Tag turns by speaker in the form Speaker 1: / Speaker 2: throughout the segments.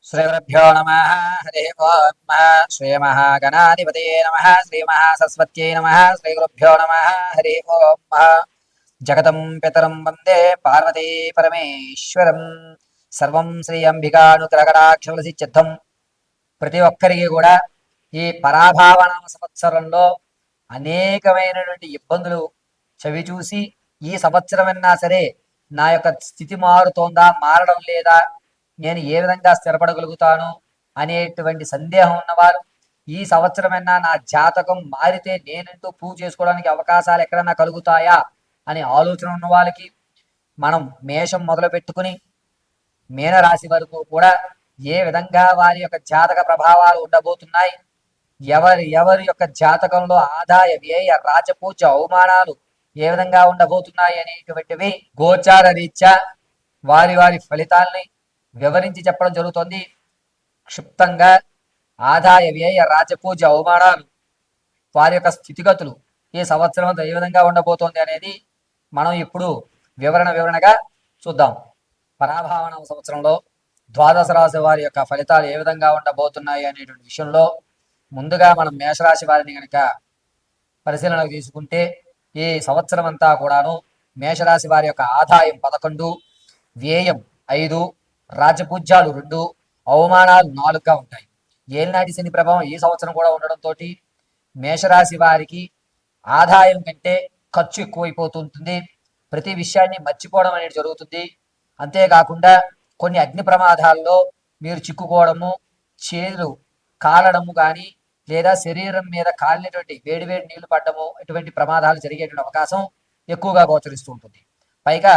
Speaker 1: శ్రీగురుభ్యో నమ హరి ఓం శ్రీమహాగణాధిపతే నమ శ్రీమహాసరస్వత్యై నమ శ్రీగురుభ్యో నమ హరి ఓం జగతం పితరం వందే పార్వతీ పరమేశ్వరం సర్వం శ్రీ అంబికానుగ్రహకటాక్షలసిద్ధం. ప్రతి ఒక్కరికి కూడా ఈ పరాభావన సంవత్సరంలో అనేకమైనటువంటి ఇబ్బందులు చవిచూసి ఈ సంవత్సరమైనా సరే నా యొక్క స్థితి మారుతోందా మారడం లేదా, నేను ఏ విధంగా స్థిరపడగలుగుతాను అనేటువంటి సందేహం ఉన్నవారు, ఈ సంవత్సరమైనా నా జాతకం మారితే నేనంటూ ప్రూవ్ చేసుకోవడానికి అవకాశాలు ఎక్కడన్నా కలుగుతాయా అనే ఆలోచన ఉన్న వాళ్ళకి మనం మేషం మొదలు పెట్టుకుని మీనరాశి వరకు కూడా ఏ విధంగా వారి యొక్క జాతక ప్రభావాలు ఉండబోతున్నాయి, ఎవరి యొక్క జాతకంలో ఆదాయ వ్యయ రాజపూజ అవమానాలు ఏ విధంగా ఉండబోతున్నాయి అనేటువంటివి గోచార రీత్యా వారి వారి ఫలితాల్ని వివరించి చెప్పడం జరుగుతుంది. క్షిప్తంగా ఆదాయ వ్యయ రాజపూజ అవమానాలు వారి యొక్క స్థితిగతులు ఈ సంవత్సరం ఏ విధంగా ఉండబోతోంది అనేది మనం ఇప్పుడు వివరణగా చూద్దాం. పరాభావన సంవత్సరంలో ద్వాదశ రాశి వారి యొక్క ఫలితాలు ఏ విధంగా ఉండబోతున్నాయి అనేటువంటి విషయంలో ముందుగా మనం మేషరాశి వారిని కనుక పరిశీలనకు తీసుకుంటే ఈ సంవత్సరం అంతా కూడాను మేషరాశి వారి యొక్క ఆదాయం 11, వ్యయం 5, రాజపూజ్యాలు 2, అవమానాలు 4గా ఉంటాయి. ఏలినాటి శని ప్రభావం ఈ సంవత్సరం కూడా ఉండడంతో మేషరాశి వారికి ఆదాయం కంటే ఖర్చు ఎక్కువైపోతుంటుంది. ప్రతి విషయాన్ని మర్చిపోవడం అనేది జరుగుతుంది. అంతేకాకుండా కొన్ని అగ్ని ప్రమాదాల్లో మీరు చిక్కుకోవడము, చేతులు కాలడము కానీ లేదా శరీరం మీద కాలినటువంటి వేడివేడి నీళ్లు పడ్డము, ఇటువంటి ప్రమాదాలు జరిగేటువంటి అవకాశం ఎక్కువగా గోచరిస్తూ ఉంటుంది. పైగా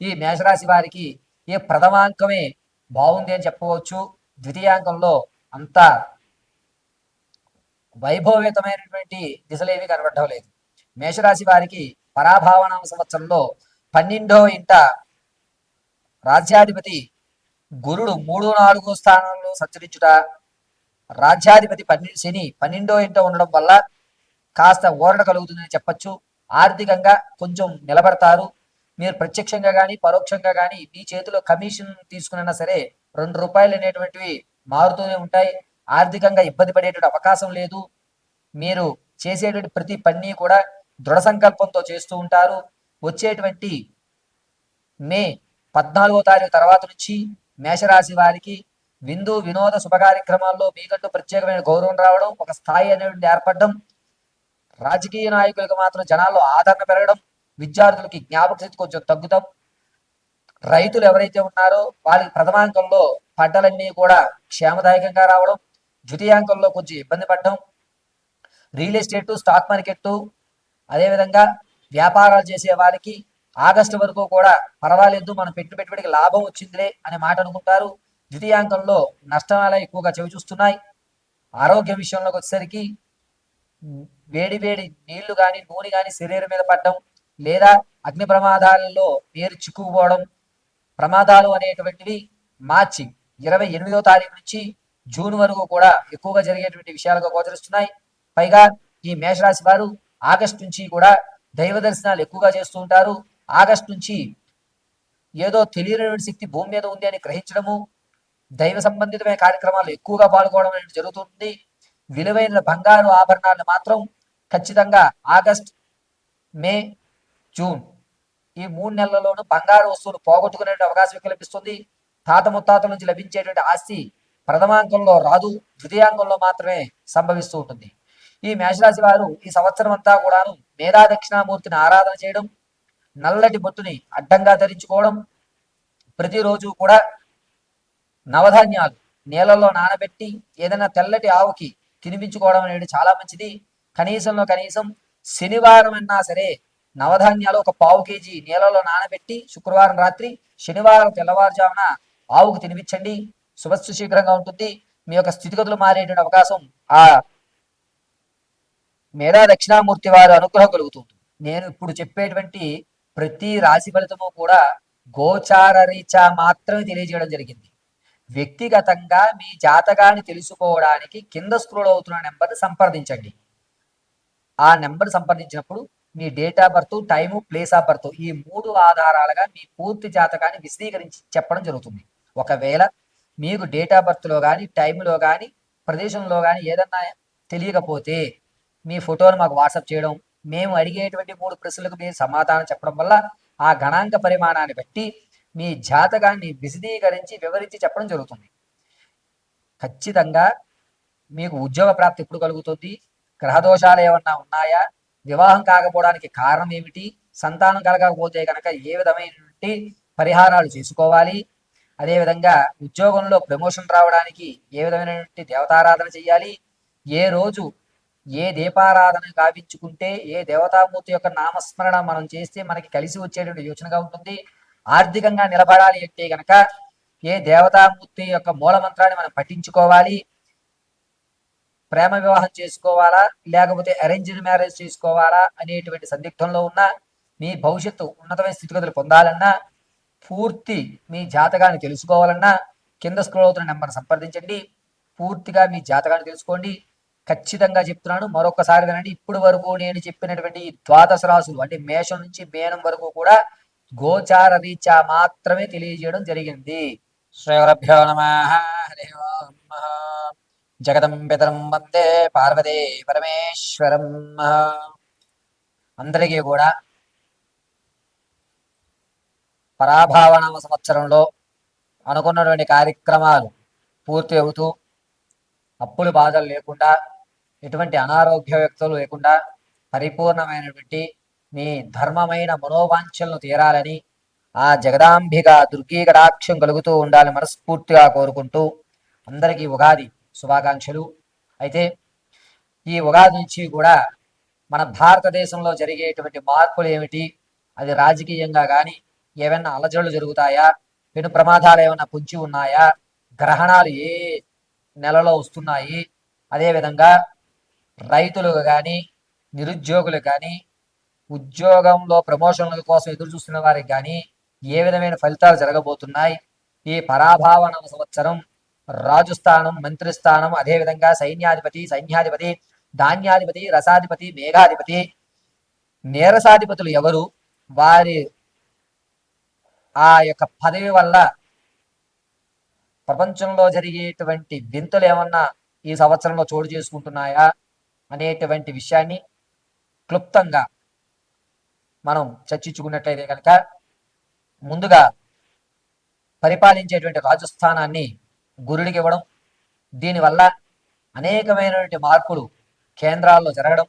Speaker 1: ఈ మేషరాశి వారికి ఏ ప్రథమాంకమే బాగుంది అని చెప్పవచ్చు, ద్వితీయాంకంలో అంత వైభవయుతమైనటువంటి దిశలేవి కనబడటం లేదు. మేషరాశి వారికి పరాభావన సంవత్సరంలో 12వ ఇంట రాజ్యాధిపతి గురుడు 3, 4 స్థానంలో సంచరించుట, రాజ్యాధిపతి శని 12వ ఇంట ఉండడం వల్ల కాస్త ఊరట కలుగుతుందని చెప్పచ్చు. ఆర్థికంగా కొంచెం నిలబడతారు. మీరు ప్రత్యక్షంగా కానీ పరోక్షంగా కానీ మీ చేతిలో కమిషన్ తీసుకున్నా సరే 2 రూపాయలు అనేటువంటివి మారుతూనే ఉంటాయి. ఆర్థికంగా ఇబ్బంది పడేటువంటి అవకాశం లేదు. మీరు చేసేటువంటి ప్రతి పని కూడా దృఢ సంకల్పంతో చేస్తూ ఉంటారు. వచ్చేటువంటి మే 14వ తారీఖు తర్వాత నుంచి మేషరాశి వారికి విందు వినోద శుభ కార్యక్రమాల్లో మీకంటూ ప్రత్యేకమైన గౌరవం రావడం, ఒక స్థాయి అనేటువంటి ఏర్పడడం, రాజకీయ నాయకులకు మాత్రం జనాల్లో ఆదరణ పెరగడం, విద్యార్థులకి జ్ఞాపక శక్తి కొంచెం తగ్గుతాం, రైతులు ఎవరైతే ఉన్నారో వాళ్ళకి ప్రథమాంకంలో పంటలన్నీ కూడా క్షేమదాయకంగా రావడం, ద్వితీయాంకంలో కొంచెం ఇబ్బంది పడడం, రియల్ ఎస్టేట్ స్టాక్ మార్కెట్ అదేవిధంగా వ్యాపారాలు చేసే వారికి ఆగస్టు వరకు కూడా పర్వాలేదు, మనం పెట్టుబడికి లాభం వచ్చిందిలే అనే మాట అనుకుంటారు. ద్వితీయాంకంలో నష్టాలు ఎక్కువగా చవి చూస్తున్నాయి. ఆరోగ్య విషయంలోకి వచ్చేసరికి వేడి నీళ్లు కానీ నూనె కానీ శరీరం మీద పడడం లేదా అగ్ని ప్రమాదాలలో నీరు చిక్కుకుపోవడం, ప్రమాదాలు అనేటువంటివి మార్చి 28వ తారీఖు నుంచి జూన్ వరకు కూడా ఎక్కువగా జరిగేటువంటి విషయాలుగా గోచరిస్తున్నాయి. పైగా ఈ మేషరాశి వారు ఆగస్టు నుంచి కూడా దైవ దర్శనాలు ఎక్కువగా చేస్తూ ఉంటారు. ఆగస్టు నుంచి ఏదో తెలియని శక్తి భూమి మీద ఉంది అని గ్రహించడము, దైవ సంబంధితమైన కార్యక్రమాలు ఎక్కువగా పాల్గొనడం అనేది జరుగుతుంది. విలువైన బంగారు ఆభరణాలను మాత్రం ఖచ్చితంగా ఆగస్ట్, మే, జూన్ ఈ 3 నెలల్లోనూ బంగారు వస్తువులు పోగొట్టుకునే అవకాశం కల్పిస్తుంది. తాత ముత్తాతల నుంచి లభించేటువంటి ఆస్తి ప్రథమాంకంలో రాదు, ద్వితీయాంకంలో మాత్రమే సంభవిస్తూ ఉంటుంది. ఈ మేషరాశి వారు ఈ సంవత్సరం అంతా కూడాను మేధా దక్షిణామూర్తిని ఆరాధన చేయడం, నల్లటి బొట్టుని అడ్డంగా ధరించుకోవడం, ప్రతిరోజు కూడా నవధాన్యాలు నీళ్ళల్లో నానబెట్టి ఏదైనా తెల్లటి ఆవుకి తినిపించుకోవడం అనేది చాలా మంచిది. కనీసం శనివారం అన్నా సరే నవధాన్యాలు ఒక 1/4 కేజీ నీళ్ళలో నానబెట్టి శుక్రవారం రాత్రి, శనివారం తెల్లవారుజామున ఆవుకు తినిపించండి. శుభస్సు శీఘ్రంగా ఉంటుంది. మీ యొక్క స్థితిగతులు మారేటువంటి అవకాశం ఆ మేధా దక్షిణామూర్తి వారు అనుగ్రహం కలుగుతుంది. నేను ఇప్పుడు చెప్పేటువంటి ప్రతి రాశి ఫలితము కూడా గోచార రీత్యా మాత్రమే తెలియజేయడం జరిగింది. వ్యక్తిగతంగా మీ జాతకాన్ని తెలుసుకోవడానికి కింద స్క్రోల్ అవుతున్న నెంబర్ని సంప్రదించండి. ఆ నెంబర్ సంప్రదించినప్పుడు మీ date of birth, time, place of birth ఈ 3 ఆధారాలుగా మీ పూర్తి జాతకాన్ని విశదీకరించి చెప్పడం జరుగుతుంది. ఒకవేళ మీకు డేట్ ఆఫ్ బర్త్లో కానీ టైంలో కానీ ప్రదేశంలో కానీ ఏదన్నా తెలియకపోతే మీ ఫోటోను మాకు వాట్సాప్ చేయడం, మేము అడిగేటువంటి 3 ప్రశ్నలకు మీరు సమాధానం చెప్పడం వల్ల ఆ గణాంక పరిమాణాన్ని బట్టి మీ జాతకాన్ని విశదీకరించి వివరించి చెప్పడం జరుగుతుంది. ఖచ్చితంగా మీకు ఉద్యోగ ప్రాప్తి ఎప్పుడు కలుగుతుంది, గ్రహదోషాలు ఏమన్నా ఉన్నాయా, వివాహం కాకపోవడానికి కారణం ఏమిటి, సంతానం కలగకపోతే కనుక ఏ విధమైనటువంటి పరిహారాలు చేసుకోవాలి, అదేవిధంగా ఉద్యోగంలో ప్రమోషన్ రావడానికి ఏ విధమైనటువంటి దేవతారాధన చేయాలి, ఏ రోజు ఏ దీపారాధన గావించుకుంటే ఏ దేవతామూర్తి యొక్క నామస్మరణ మనం చేస్తే మనకి కలిసి వచ్చేటువంటి యోచనగా ఉంటుంది, ఆర్థికంగా నిలబడాలి అంటే గనక ఏ దేవతామూర్తి యొక్క మూలమంత్రాన్ని మనం పఠించుకోవాలి, ప్రేమ వివాహం చేసుకోవాలా లేకపోతే అరేంజ్డ్ మ్యారేజ్ చేసుకోవాలా అనేటువంటి సందిగ్ధంలో ఉన్న మీ భవిష్యత్తు ఉన్నతమైన స్థితిగతులు పొందాలన్నా, పూర్తి మీ జాతకాన్ని తెలుసుకోవాలన్నా కింద స్క్రోల్ అవుతున్న నెంబర్ సంప్రదించండి. పూర్తిగా మీ జాతకాన్ని తెలుసుకోండి. ఖచ్చితంగా చెప్తున్నాను, మరొకసారి వినండి. ఇప్పుడు వరకు నేను చెప్పినటువంటి ద్వాదశ రాశులు అంటే మేషం నుంచి మీనం వరకు కూడా గోచార రీత్యా మాత్రమే తెలియజేయడం జరిగింది. శ్రీగురుభ్యో నమః. హరి ఓం. జగదం పితరం వందే పార్వతీ పరమేశ్వరం. అందరికీ కూడా పరాభావనామ సంవత్సరంలో అనుకున్నటువంటి కార్యక్రమాలు పూర్తి అవుతూ అప్పులు బాధలు లేకుండా ఎటువంటి అనారోగ్య వ్యక్తులు లేకుండా పరిపూర్ణమైనటువంటి మీ ధర్మమైన మనోవాంఛలను తీరాలని ఆ జగదాంబిక దుర్గీ కటాక్షం కలుగుతూ ఉండాలని మనస్ఫూర్తిగా కోరుకుంటూ అందరికీ ఉగాది శుభాకాంక్షలు. అయితే ఈ ఉగాది నుంచి కూడా మన భారతదేశంలో జరిగేటువంటి మార్పులు ఏమిటి, అది రాజకీయంగా కానీ ఏమైనా అలజడులు జరుగుతాయా, పెను ప్రమాదాలు ఏమైనా పొంచి ఉన్నాయా, గ్రహణాలు ఏ నెలలో వస్తున్నాయి, అదేవిధంగా రైతులకు కానీ నిరుద్యోగులకు కానీ ఉద్యోగంలో ప్రమోషన్ల కోసం ఎదురు చూస్తున్న వారికి కానీ ఏ విధమైన ఫలితాలు జరగబోతున్నాయి, ఈ పరాభావన సంవత్సరం రాజుస్థానం మంత్రిస్థానం అదేవిధంగా సైన్యాధిపతి ధాన్యాధిపతి రసాధిపతి మేఘాధిపతి నీరసాధిపతులు ఎవరు, వారి ఆ యొక్క పదవి వల్ల ప్రపంచంలో జరిగేటువంటి వింతలు ఏమన్నా ఈ సంవత్సరంలో చోటు చేసుకుంటున్నాయా అనేటువంటి విషయాన్ని క్లుప్తంగా మనం చర్చించుకున్నట్లయితే కనుక ముందుగా పరిపాలించేటువంటి రాజస్థానాన్ని గురుడికి ఇవ్వడం, దీనివల్ల అనేకమైనటువంటి మార్పులు కేంద్రాల్లో జరగడం,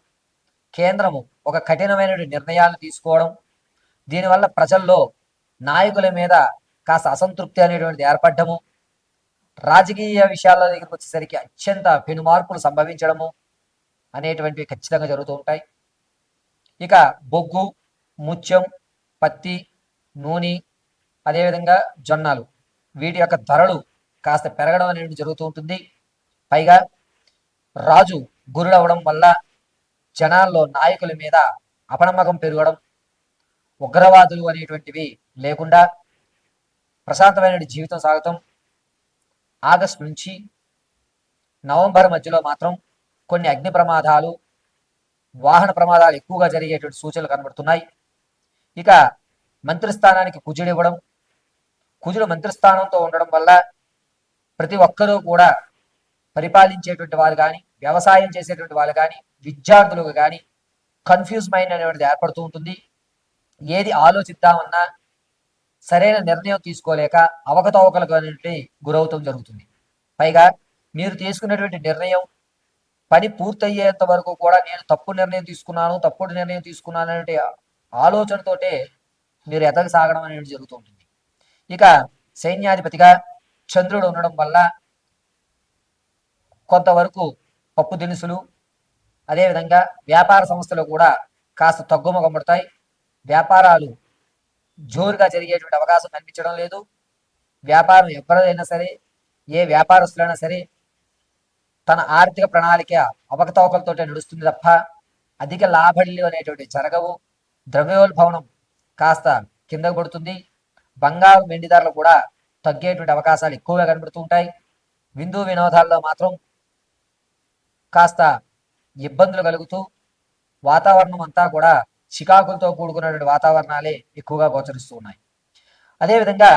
Speaker 1: కేంద్రము ఒక కఠినమైనటువంటి నిర్ణయాలను తీసుకోవడం, దీనివల్ల ప్రజల్లో నాయకుల మీద కాస్త అసంతృప్తి అనేటువంటిది ఏర్పడము, రాజకీయ విషయాల దగ్గరికి వచ్చేసరికి అత్యంత పెను మార్పులు సంభవించడము అనేటువంటివి ఖచ్చితంగా జరుగుతూ ఉంటాయి. ఇక బొగ్గు, ముత్యం, పత్తి, నూనె అదేవిధంగా జొన్నలు వీటి యొక్క ధరలు కాస్త పెరగడం అనేది జరుగుతూ ఉంటుంది. పైగా రాజు గురుడు అవడం వల్ల జనాల్లో నాయకుల మీద అపనమ్మకం పెరగడం, ఉగ్రవాదులు అనేటువంటివి లేకుండా ప్రశాంతమైన జీవితం సాగటం. ఆగస్టు నుంచి నవంబర్ మధ్యలో మాత్రం కొన్ని అగ్ని ప్రమాదాలు వాహన ప్రమాదాలు ఎక్కువగా జరిగేటువంటి సూచనలు కనబడుతున్నాయి. ఇక మంత్రిస్థానానికి కుజుడు ఇవ్వడం, కుజుడు మంత్రిస్థానంతో ఉండడం వల్ల ప్రతి ఒక్కరూ కూడా పరిపాలించేటువంటి వారు కానీ వ్యవసాయం చేసేటువంటి వాళ్ళు కానీ విద్యార్థులకు కానీ కన్ఫ్యూజ్ మైండ్ అనేటువంటిది ఏర్పడుతూ ఉంటుంది. ఏది ఆలోచిద్దామన్నా సరైన నిర్ణయం తీసుకోలేక అవకతవకలకు అనేటువంటి గురవుతాం జరుగుతుంది. పైగా మీరు తీసుకున్నటువంటి నిర్ణయం పని పూర్తయ్యేంత వరకు కూడా నేను తప్పుడు నిర్ణయం తీసుకున్నాను అనే ఆలోచనతోటే మీరు ఎదగ సాగడం అనేది జరుగుతూ ఉంటుంది. ఇక సైన్యాధిపతిగా చంద్రుడు ఉండడం వల్ల కొంతవరకు పప్పు దినుసులు అదేవిధంగా వ్యాపార సంస్థలు కూడా కాస్త తగ్గుముఖం పడతాయి. వ్యాపారాలు జోరుగా జరిగేటువంటి అవకాశం కనిపించడం లేదు. వ్యాపారం ఎవరైనా సరే ఏ వ్యాపారస్తులైనా సరే తన ఆర్థిక ప్రణాళిక అవకతవకలతో నడుస్తుంది తప్ప అధిక లాభాలు అనేటువంటి జరగవు. ద్రవ్యోల్బణం కాస్త కిందకు పడుతుంది. బంగారు వెండి ధరలు కూడా తగ్గేటువంటి అవకాశాలు ఎక్కువగా కనబడుతూ ఉంటాయి. విందు వినోదాల్లో మాత్రం కాస్త ఇబ్బందులు కలుగుతూ వాతావరణం అంతా కూడా చికాకులతో కూడుకున్నటువంటి వాతావరణాలే ఎక్కువగా గోచరిస్తూ ఉన్నాయి. అదేవిధంగా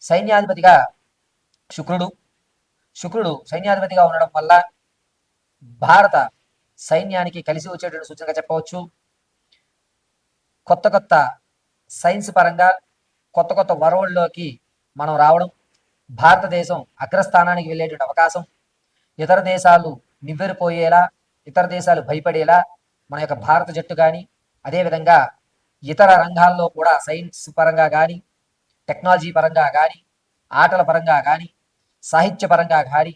Speaker 1: సైన్యాధిపతిగా శుక్రుడు శుక్రుడు సైన్యాధిపతిగా ఉండడం వల్ల భారత సైన్యానికి కలిసి వచ్చేటువంటి సూచనగా చెప్పవచ్చు. కొత్త కొత్త సైన్స్ పరంగా కొత్త కొత్త వరవల్లోకి మనం రావడం, భారతదేశం అగ్రస్థానానికి వెళ్ళేటువంటి అవకాశం, ఇతర దేశాలు నివ్వెరపోయేలా, ఇతర దేశాలు భయపడేలా మన యొక్క భారత జట్టు కానీ, అదేవిధంగా ఇతర రంగాల్లో కూడా సైన్స్ పరంగా కానీ, టెక్నాలజీ పరంగా కానీ, ఆటల పరంగా కానీ, సాహిత్య పరంగా కానీ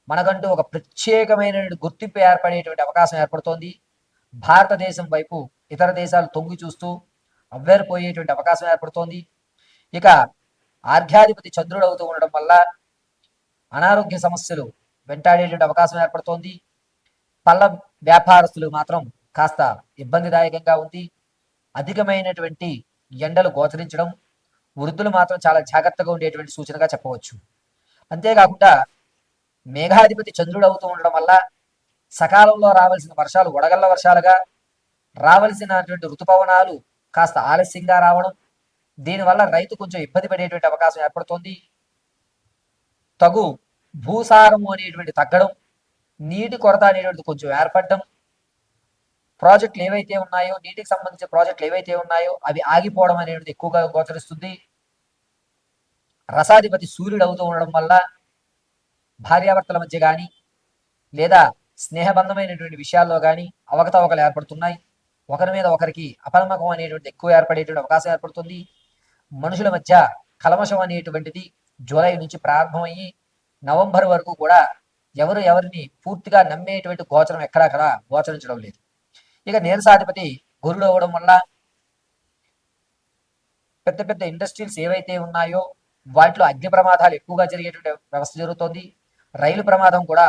Speaker 1: మనకంటూ ఒక ప్రత్యేకమైన గుర్తింపు ఏర్పడేటువంటి అవకాశం ఏర్పడుతోంది. భారతదేశం వైపు ఇతర దేశాలు తొంగి చూస్తూ అవ్వేరిపోయేటువంటి అవకాశం ఏర్పడుతోంది. ఇక ఆర్ఘ్యాధిపతి చంద్రుడు అవుతూ ఉండడం వల్ల అనారోగ్య సమస్యలు వెంటాడేటువంటి అవకాశం ఏర్పడుతోంది. పళ్ళ వ్యాపారస్తులు మాత్రం కాస్త ఇబ్బందిదాయకంగా ఉంది. అధికమైనటువంటి ఎండలు గోచరించడం, వృద్ధులు మాత్రం చాలా జాగ్రత్తగా ఉండేటువంటి సూచనగా చెప్పవచ్చు. అంతేకాకుండా మేఘాధిపతి చంద్రుడు అవుతూ ఉండడం వల్ల సకాలంలో రావాల్సిన వర్షాలు వడగళ్ల వర్షాలుగా, రావలసినటువంటి ఋతుపవనాలు కాస్త ఆలస్యంగా రావడం, దీనివల్ల రైతు కొంచెం ఇబ్బంది పడేటువంటి అవకాశం ఏర్పడుతోంది. తగు భూసారము అనేటువంటి తగ్గడం, నీటి కొరత అనేటువంటిది కొంచెం ఏర్పడడం, ప్రాజెక్టులు ఏవైతే ఉన్నాయో, నీటికి సంబంధించిన ప్రాజెక్టులు ఏవైతే ఉన్నాయో అవి ఆగిపోవడం అనేటువంటిది ఎక్కువగా గోచరిస్తుంది. రసాధిపతి సూర్యుడు అవుతూ ఉండడం వల్ల భార్యాభర్తల మధ్య కానీ లేదా స్నేహబంధమైనటువంటి విషయాల్లో కానీ అవకతవకలు ఏర్పడుతున్నాయి. ఒకరి మీద ఒకరికి అపనమ్మకం అనేటువంటి ఎక్కువ ఏర్పడేటువంటి అవకాశం ఏర్పడుతుంది. మనుషుల మధ్య కల్మషం అనేటువంటిది జూలై నుంచి ప్రారంభమయ్యి నవంబర్ వరకు కూడా ఎవరిని పూర్తిగా నమ్మేటువంటి గోచరం ఎక్కడక్కడ గోచరించడం లేదు. ఇక నీరసాధిపతి గురుడు అవ్వడం వల్ల పెద్ద పెద్ద ఇండస్ట్రీస్ ఏవైతే ఉన్నాయో వాటిలో అగ్ని ప్రమాదాలు ఎక్కువగా జరిగేటువంటి వ్యవస్థ జరుగుతోంది. రైలు ప్రమాదం కూడా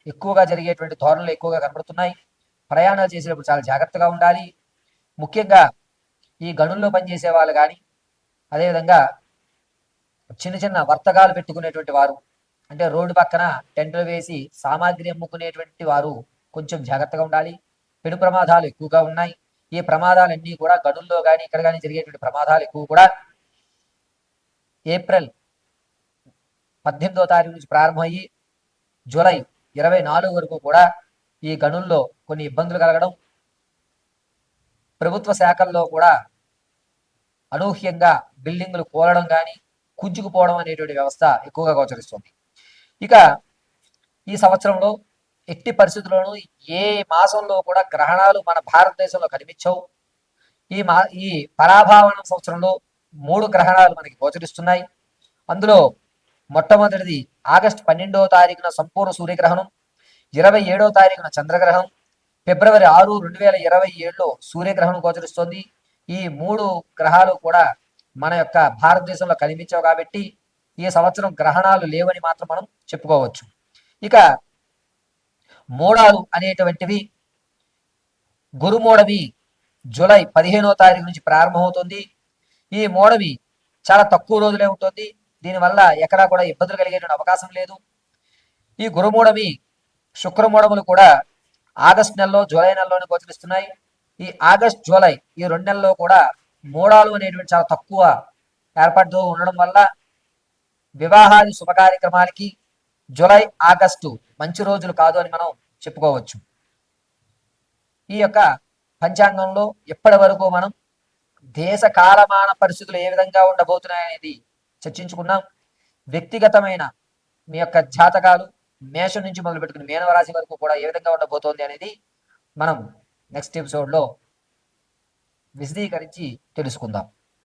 Speaker 1: ఎక్కువగా జరిగేటువంటి ధోరణులు ఎక్కువగా కనబడుతున్నాయి. ప్రయాణాలు చేసేటప్పుడు చాలా జాగ్రత్తగా ఉండాలి. ముఖ్యంగా ఈ గనుల్లో పనిచేసే వాళ్ళు కానీ, అదేవిధంగా చిన్న చిన్న వర్తకాలు పెట్టుకునేటువంటి వారు, అంటే రోడ్డు పక్కన టెంట్లు వేసి సామాగ్రి అమ్ముకునేటువంటి వారు కొంచెం జాగ్రత్తగా ఉండాలి. పెను ప్రమాదాలు ఎక్కువగా ఉన్నాయి. ఈ ప్రమాదాలన్నీ కూడా గనుల్లో కానీ ఇక్కడ కానీ జరిగేటువంటి ప్రమాదాలు ఎక్కువ కూడా ఏప్రిల్ 18వ తారీఖు నుంచి ప్రారంభమయ్యి జూలై 24 వరకు కూడా ఈ గనుల్లో కొన్ని ఇబ్బందులు కలగడం, ప్రభుత్వ శాఖల్లో కూడా అనూహ్యంగా బిల్డింగులు కూలడం కానీ కుంచుకుపోవడం అనేటువంటి వ్యవస్థ ఎక్కువగా గోచరిస్తుంది. ఇక ఈ సంవత్సరంలో ఎట్టి పరిస్థితుల్లోనూ ఏ మాసంలో కూడా గ్రహణాలు మన భారతదేశంలో కనిపించవు. ఈ పరాభావనం సంవత్సరంలో 3 గ్రహణాలు మనకి గోచరిస్తున్నాయి. అందులో మొట్టమొదటిది ఆగస్టు 12వ తారీఖున సంపూర్ణ సూర్యగ్రహణం, 27వ తారీఖున చంద్రగ్రహణం, ఫిబ్రవరి 6, 2027లో సూర్యగ్రహణం గోచరిస్తోంది. ఈ 3 గ్రహాలు కూడా మన యొక్క భారతదేశంలో కనిపించవు కాబట్టి ఈ సంవత్సరం గ్రహణాలు లేవని మాత్రం మనం చెప్పుకోవచ్చు. ఇక మోడాలు అనేటువంటివి గురుమోడవి జూలై 15వ తారీఖు నుంచి ప్రారంభమవుతుంది. ఈ మోడవి చాలా తక్కువ రోజులే ఉంటుంది. దీనివల్ల ఎక్కడా కూడా ఇబ్బందులు కలిగేటువంటి అవకాశం లేదు. ఈ గురుమూఢమి శుక్రమూఢములు కూడా ఆగస్టు నెలలో జూలై నెలలోనే గోచరిస్తున్నాయి. ఈ ఆగస్ట్ జూలై ఈ 2 నెలల్లో కూడా మూడాలు అనేటువంటి చాలా తక్కువ ఏర్పడుతూ ఉండడం వల్ల వివాహాది శుభ కార్యక్రమాలకి జూలై ఆగస్టు మంచి రోజులు కాదు అని మనం చెప్పుకోవచ్చు. ఈ యొక్క పంచాంగంలో ఇప్పటి వరకు మనం దేశ కాలమాన పరిస్థితులు ఏ విధంగా ఉండబోతున్నాయనేది చర్చించుకున్నాం. వ్యక్తిగతమైన మీ యొక్క జాతకాలు మేషం నుంచి మొదలు పెట్టుకుని మీనరాశి వరకు కూడా ఏ విధంగా ఉండబోతోంది అనేది మనం నెక్స్ట్ ఎపిసోడ్లో విశదీకరించి తెలుసుకుందాం.